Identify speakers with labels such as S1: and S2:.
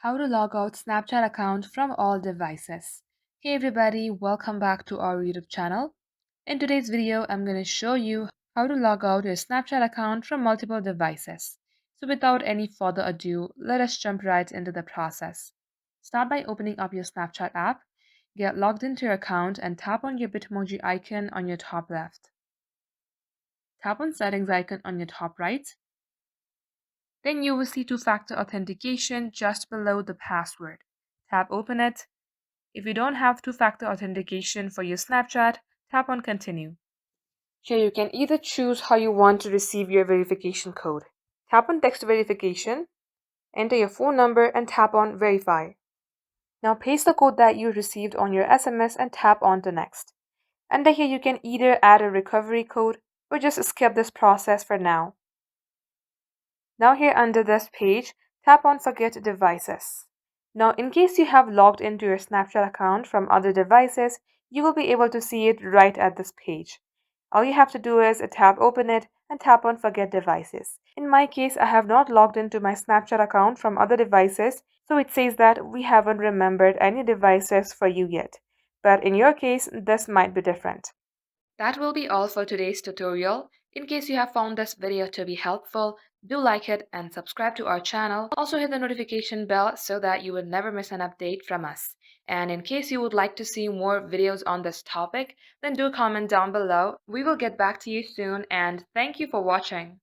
S1: How to log out Snapchat account from all devices. Hey everybody, welcome back to our YouTube channel. In today's video, I'm going to show you how to log out your Snapchat account from multiple devices. So without any further ado, let us jump right into the process. Start by opening up your Snapchat app, get logged into your account and tap on your Bitmoji icon on your top left. Tap on settings icon on your top right. Then you will see two-factor authentication just below the password. Tap open it. If you don't have two-factor authentication for your Snapchat, tap on continue. Here you can either choose how you want to receive your verification code. Tap on text verification, enter your phone number and tap on verify. Now paste the code that you received on your SMS and tap on to next. Under here you can either add a recovery code or just skip this process for now. Now here under this page, tap on Forget Devices. Now in case you have logged into your Snapchat account from other devices, you will be able to see it right at this page. All you have to do is tap Open It and tap on Forget Devices. In my case, I have not logged into my Snapchat account from other devices, so it says that we haven't remembered any devices for you yet. But in your case, this might be different. That will be all for today's tutorial. In case you have found this video to be helpful, do like it and subscribe to our channel. Also hit the notification bell so that you will never miss an update from us. And in case you would like to see more videos on this topic, then do comment down below. We will get back to you soon and thank you for watching.